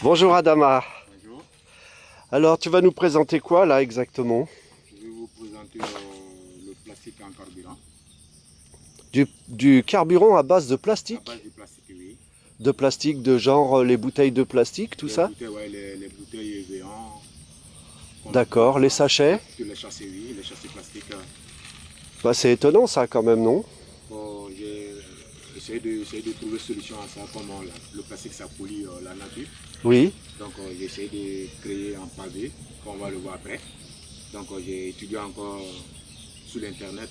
Bonjour Adama. Bonjour, Alors tu vas nous présenter quoi là exactement? je vais vous présenter le plastique en carburant. Du carburant à base de À plastique? base de plastique, oui. De plastique de genre les bouteilles de plastique, tout Les ça? bouteilles, ouais, les bouteilles évéantes qu'on D'accord, utilise les sachets? sur les châssis, oui, les châssis plastiques. Bah c'est étonnant ça quand même, non? Bon, j'ai essayé de trouver solution à ça, comme le plastique ça pollue la nature. Oui, Donc j'ai essayé de créer un pavé, qu'on va le voir après. Donc j'ai étudié encore sur l'internet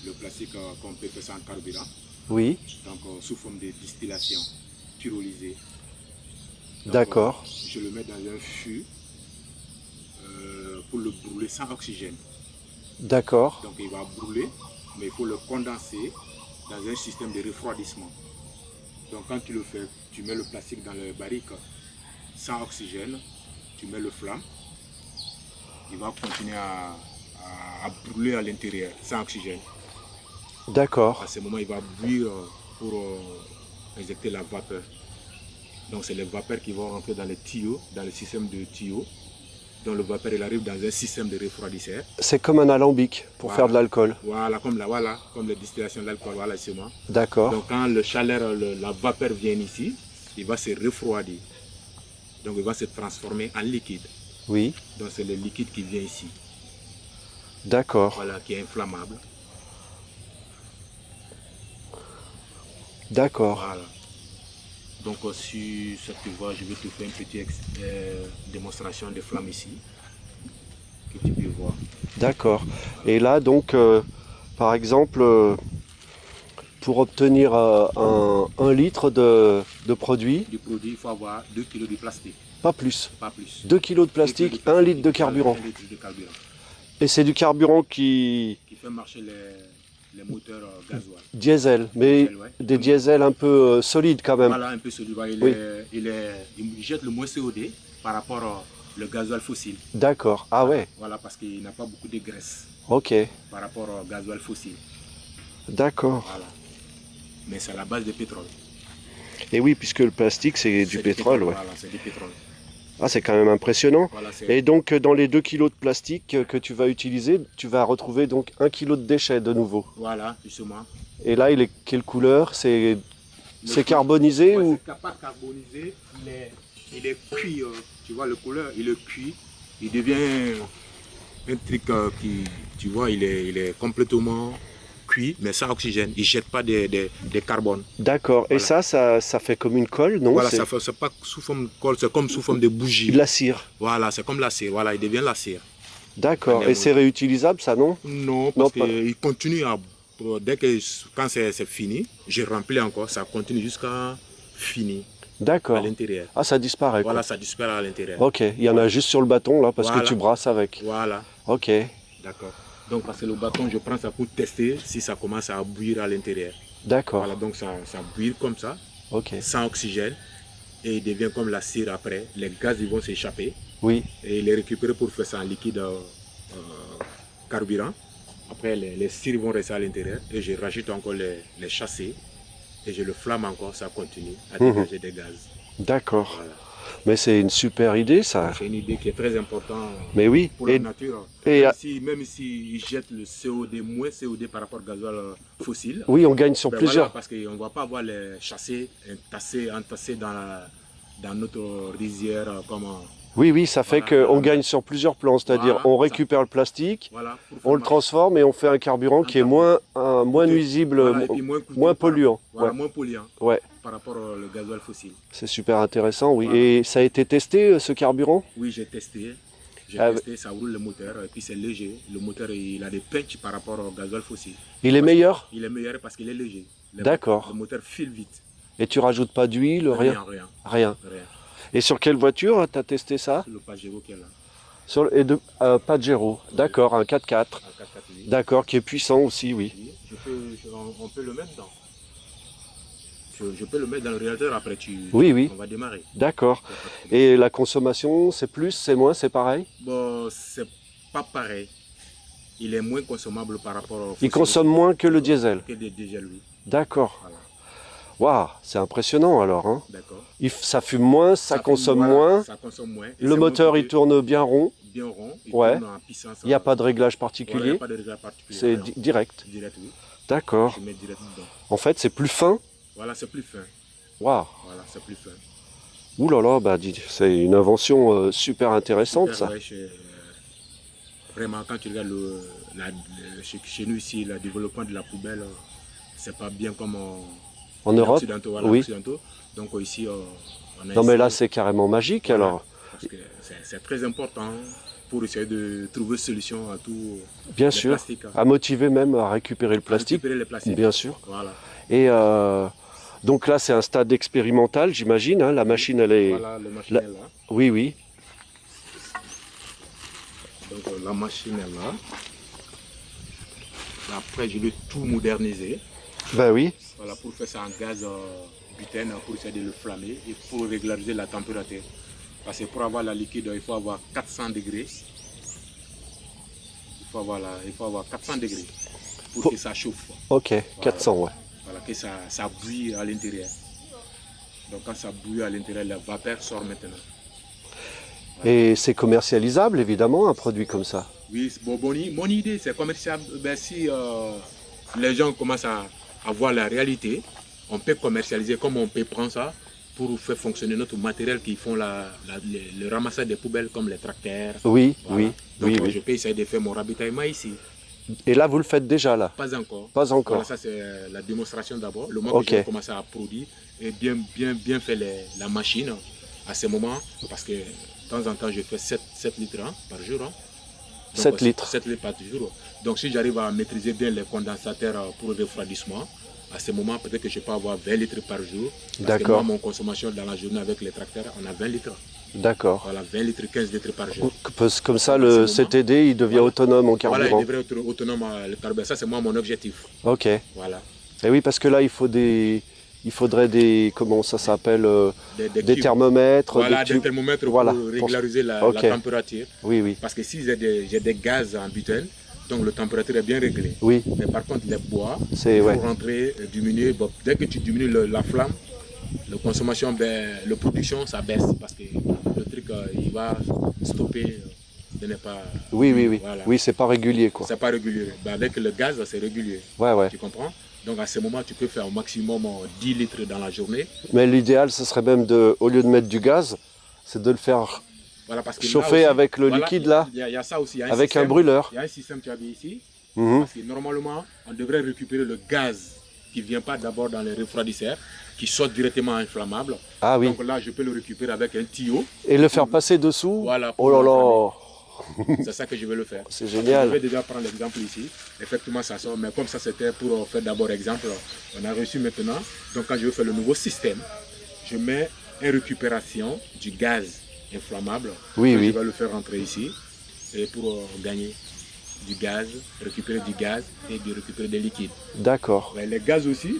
le plastique qu'on peut faire ça en carburant. oui, Donc sous forme de distillation pyrolysée. Donc d'accord, je le mets dans un fût pour le brûler sans oxygène. d'accord, Donc il va brûler, mais il faut le condenser dans un système de refroidissement. Donc quand tu le fais, tu mets le plastique dans le barrique sans oxygène, tu mets le flamme, il va continuer à brûler à l'intérieur sans oxygène. d'accord. À ce moment, il va bouillir pour injecter la vapeur. Donc c'est les vapeurs qui vont rentrer dans les tuyaux, dans le système de tuyaux. Donc le vapeur il arrive dans un système de refroidisseur. C'est comme un alambic pour faire de l'alcool. Voilà, comme la distillation de l'alcool, voilà justement. D'accord, Donc quand le chaleur, la vapeur vient ici, il va se refroidir. Donc il va se transformer en liquide. oui, Donc c'est le liquide qui vient ici, d'accord, voilà, qui est inflammable. d'accord, Voilà. Donc si ça te va, je vais te faire une petite démonstration de flamme ici, que tu peux voir. d'accord. Et là donc, par exemple, pour obtenir un litre de produit, Du produit, il faut avoir 2 kg de plastique, pas plus. pas plus. 2 kilos de 2 kg plastique, 1 litre de carburant. 1 litre de carburant. Et c'est du carburant qui Qui fait marcher les moteurs gasoil. diesel, mais Diesel, ouais. des diesels un peu solides quand même. Voilà un peu celui-là, Oui, il jette le moins CO2 par rapport au gasoil fossile. d'accord. Ah Voilà, ouais, voilà, parce qu'il n'a pas beaucoup de graisse ok, par rapport au gasoil fossile. d'accord. Voilà. Mais c'est à la base de pétrole. Et oui, puisque le plastique c'est du pétrole, ouais. Voilà, c'est du pétrole. Ah, c'est quand même impressionnant. Voilà, Et donc dans les 2 kilos de plastique que tu vas utiliser, tu vas retrouver donc 1 kilo de déchets de nouveau. voilà, justement. Et là, il est quelle couleur? C'est carbonisé Ouais, ou? c'est pas carbonisé, il est cuit, tu vois le couleur, il est cuit, il devient un truc qui, tu vois, il est complètement cuit, mais sans oxygène, il ne jette pas de carbone. D'accord. Et Voilà. ça fait comme une colle, non? Voilà, C'est c'est pas sous forme de colle, c'est comme sous forme de bougie. de la cire. Voilà, c'est comme la cire, voilà, il devient la cire. D'accord. Et c'est réutilisable, ça, non? Non, Non, parce pas. qu'il continue à, dès que, quand c'est fini, je remplis encore, ça continue jusqu'à fini à D'accord. l'intérieur. Ah, ça disparaît, quoi. Voilà, ça disparaît à l'intérieur. Ok. Il y en a juste sur le bâton, là, parce que Voilà. tu brasses avec. Voilà, Ok. d'accord. Donc parce que le bâton, je prends ça pour tester si ça commence à bouillir à l'intérieur. D'accord. Voilà, donc ça bouillit comme ça, Ok. sans oxygène, et il devient comme la cire après. Les gaz ils vont s'échapper Oui. et les récupérer pour faire ça en liquide carburant. Après, les cires vont rester à l'intérieur et je rajoute encore les châssis et je le flamme encore, ça continue à dégager des gaz. D'accord. Voilà. Mais c'est une super idée, ça. C'est une idée qui est très importante Mais oui. pour la nature. et, Même si ils jettent le CO2, moins CO2 par rapport au gasoil fossile, oui, on gagne sur ben plusieurs. voilà, parce qu'on ne va pas avoir les châssis entassés dans notre rizière comme... Oui, oui, ça fait Voilà, qu'on gagne sur plusieurs plans. C'est-à-dire, voilà, on récupère le plastique, voilà, pour faire on le marcher transforme et on fait un carburant qui est moins nuisible, voilà, et puis moins coûteux moins polluant. voilà, Ouais. moins polluant Ouais. par rapport au gasoil fossile. C'est super intéressant, oui. Voilà. Et ça a été testé, ce carburant? Oui, j'ai testé. Ah, Ça roule le moteur, et puis c'est léger. Le moteur, il a des punch par rapport au gasoil fossile. il est meilleur? Il est meilleur parce qu'il est léger. D'accord. Le moteur file vite. Et tu rajoutes pas d'huile, rien? Rien. Rien. Rien. Et sur quelle voiture tu as testé ça? Le Pajero qui est là. Pajero. D'accord, un 4x4. En 4x4, oui. D'accord, qui est puissant aussi, oui. Oui, on peut le mettre dans. Je peux le mettre dans le réacteur après, Oui, oui. on va démarrer. D'accord. Et la consommation, c'est plus, c'est moins, c'est pareil? Bon, c'est pas pareil. Il est moins consommable par rapport au Il fossile consomme moins que le diesel. que le diesel, oui. D'accord. Voilà. Waouh, c'est impressionnant alors, hein. D'accord. Ça fume moins, ça consomme Voilà, moins. ça consomme moins. Et Le c'est moteur, il motivé tourne bien rond. bien rond. Il Ouais. tourne en puissance. Il n'y a pas de réglage Voilà, il n'y a particulier. pas de réglage particulier. C'est direct. Direct, oui. D'accord. Je mets direct dedans. En fait, c'est plus fin. Voilà, c'est plus fin. Waouh. Voilà, c'est plus fin. Ouh là là, bah, c'est une invention super intéressante, Super, ça. ouais, vraiment, quand tu regardes chez nous ici, le développement de la poubelle, c'est pas bien comme En les Europe, occidentaux, voilà, oui. occidentaux. Donc ici, on a Non, mais essayé, là, c'est carrément magique, voilà, alors. parce que c'est très important pour essayer de trouver solution à tout Bien les sûr. plastiques, hein. À motiver même à récupérer le À plastique, récupérer les plastiques. bien sûr. Voilà. Et donc là, c'est un stade expérimental, j'imagine, hein. La machine, elle est... Voilà, la machine est là. Oui, oui. Donc la machine est là. Après, je vais tout moderniser. Ben oui. Voilà, pour faire ça en gaz butène, pour essayer de le flammer et pour régulariser la température. Parce que pour avoir la liquide, il faut avoir 400 degrés. Il faut avoir 400 degrés pour que ça chauffe. Ok, 400, ouais. Voilà, que ça bouille à l'intérieur. Donc quand ça bouille à l'intérieur, la vapeur sort maintenant. Et c'est commercialisable, évidemment, un produit comme ça. Oui, bon, mon idée, c'est commercial. Ben, si les gens commencent à voir la réalité, on peut commercialiser comme on peut prendre ça pour faire fonctionner notre matériel qui font le ramassage des poubelles comme les tracteurs. Oui, Voilà. oui, Donc oui, oui. je peux essayer de faire mon ravitaillement ici. Et là, vous le faites déjà, là? Pas encore. Pas encore. Voilà, ça c'est la démonstration d'abord. Le moment Ok. que j'ai commencé à produire et bien faire la machine à ce moment, parce que de temps en temps je fais 7 litres hein, par jour. Hein. Donc, 7 litres. 7 litres par jour. Donc si j'arrive à maîtriser bien les condensateurs pour le refroidissement, à ce moment peut-être que je peux avoir 20 litres par jour. Parce que moi, mon consommation dans la journée avec les tracteurs, on a 20 litres. D'accord. Voilà, 20 litres, 15 litres par jour. Comme ça, le CTD, il devient autonome en carburant. Voilà, il devrait être autonome le carburant. Ça, c'est moi mon objectif. Ok. Voilà. Et oui, parce que là, il faudrait des, comment ça s'appelle, des thermomètres, voilà, des des thermomètres voilà, pour régulariser la température. Oui, oui. Parce que si j'ai des gaz en butène, donc la température est bien réglée. Oui. Mais par contre, les bois, il faut ouais. rentrer, diminuer. Bon, dès que tu diminues la flamme, la consommation, la production, ça baisse. Parce que le truc, il va stopper. Ce n'est pas... Oui, oui, oui. Voilà. Oui, c'est pas régulier, quoi. C'est pas régulier. Ben, avec le gaz, c'est régulier. Ouais, ouais. Tu comprends? Donc à ce moment, tu peux faire au maximum 10 litres dans la journée. Mais l'idéal, ce serait même au lieu de mettre du gaz, c'est de le faire voilà, parce que chauffer aussi, avec le liquide là. Il y a ça aussi. Avec un brûleur. Il y a un système, tu as vu ici. Mmh. Parce que normalement, on devrait récupérer le gaz qui ne vient pas d'abord dans les refroidisseurs, qui sort directement inflammable. Ah oui. Donc là, je peux le récupérer avec un tuyau. Et le faire passer dessous. Voilà. Oh là là. C'est ça que je vais le faire. C'est génial. Je vais déjà prendre l'exemple ici. Effectivement, ça sort. Mais comme ça, c'était pour faire d'abord exemple. On a reçu maintenant. Donc quand je vais faire le nouveau système, je mets une récupération du gaz inflammable. Oui, donc, oui. Je vais le faire rentrer ici. Et pour gagner du gaz, récupérer du gaz et de récupérer des liquides. D'accord. Ouais, les gaz aussi,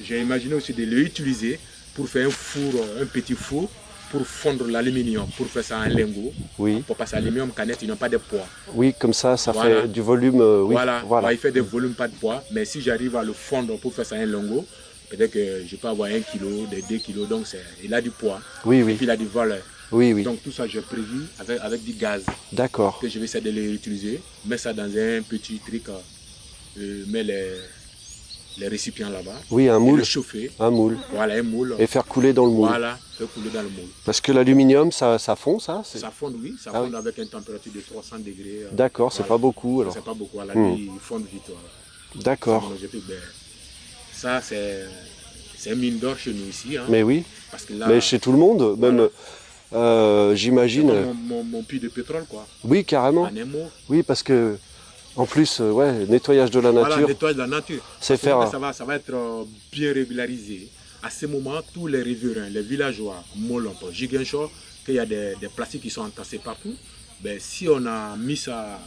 j'ai imaginé aussi de les utiliser pour faire un four, un petit four pour fondre l'aluminium, pour faire ça en lingot. Oui. Pour passer à l'aluminium canette, ils n'ont pas de poids. Oui, comme ça voilà. fait du volume. Oui. Voilà. Ouais, il fait des volumes, pas de poids. Mais si j'arrive à le fondre pour faire ça en lingot, peut-être que je peux avoir 1 kg, 2 kg, donc il a du poids. Oui, oui. Et puis il a du valeur. Oui, oui. Donc tout ça, j'ai prévu avec du gaz. D'accord. Que je vais essayer de les utiliser, mettre ça dans un petit truc, mettre les récipients là-bas. Oui, un moule. Le chauffer. Un moule. Voilà, un moule. Et faire couler dans le moule. Voilà, faire couler dans le moule. Parce que l'aluminium, ça fond, ça? Ça fond, oui. Ça fond avec une température de 300 degrés. D'accord, c'est pas beaucoup alors. C'est pas beaucoup. Alors, il fond vite. Voilà. D'accord. Ça, c'est une mine d'or chez nous ici. Hein. Mais oui. Parce que là, mais chez tout le monde, même. J'imagine. Mon puits de pétrole, quoi. Oui, carrément. En un mot. Oui, parce que. En plus, ouais, nettoyage de la nature. Voilà, nettoyage de la nature. C'est faire. Ça va être bien régularisé. À ce moment, tous les riverains, les villageois, Molompo, Giguinchor, qu'il y a des plastiques qui sont entassés partout, ben, si on a mis ça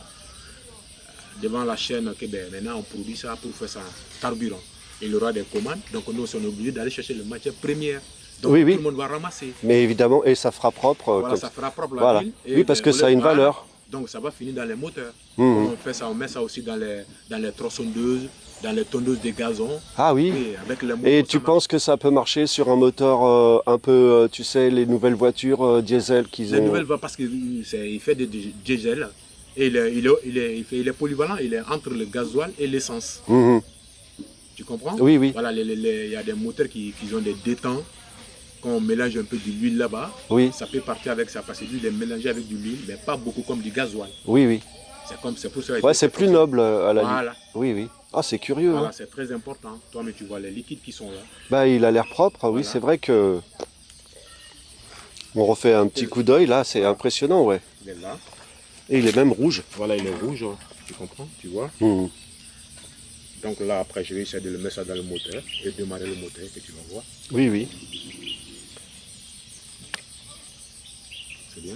devant la chaîne, que ben, maintenant on produit ça pour faire ça carburant. Il y aura des commandes, donc nous sommes obligés d'aller chercher les matières premières. Donc tout le monde va ramasser. Mais évidemment, et ça fera propre. Voilà, ça fera propre la voilà. ville. Oui, parce que ça a une valeur. Donc ça va finir dans les moteurs. Mhm. On fait ça, on met ça aussi dans les tronçonneuses, dans les tondeuses de gazon. Ah oui. Et avec les Et moteurs, tu penses que ça peut marcher sur un moteur un peu, tu sais, les nouvelles voitures diesel qu'ils les ont. nouvelles parce qu'il fait des diesel et il est polyvalent, il est entre le gasoil et l'essence. Mhm. Tu comprends? Oui, oui, Voilà, il y a des moteurs qui ont des détents. Quand on mélange un peu de l'huile là-bas, oui, ça peut partir avec ça parce que l'huile est mélangée avec de l'huile, mais pas beaucoup comme du gasoil. oui, oui. C'est pour ça Ouais, c'est plus fonctionne. noble à la limite. Voilà, Oui, oui. Ah, c'est curieux, hein. voilà, c'est très important. Toi, mais tu vois les liquides qui sont là. Bah, il a l'air propre. Oui, Voilà. c'est vrai que on refait un petit coup d'œil là, c'est impressionnant, ouais. Il est là. Et il est même rouge. Voilà, il est rouge. Tu comprends? Tu vois? Mhm. Donc là, après, je vais essayer de le mettre ça dans le moteur et démarrer le moteur que tu vas voir. Oui, oui. C'est bien.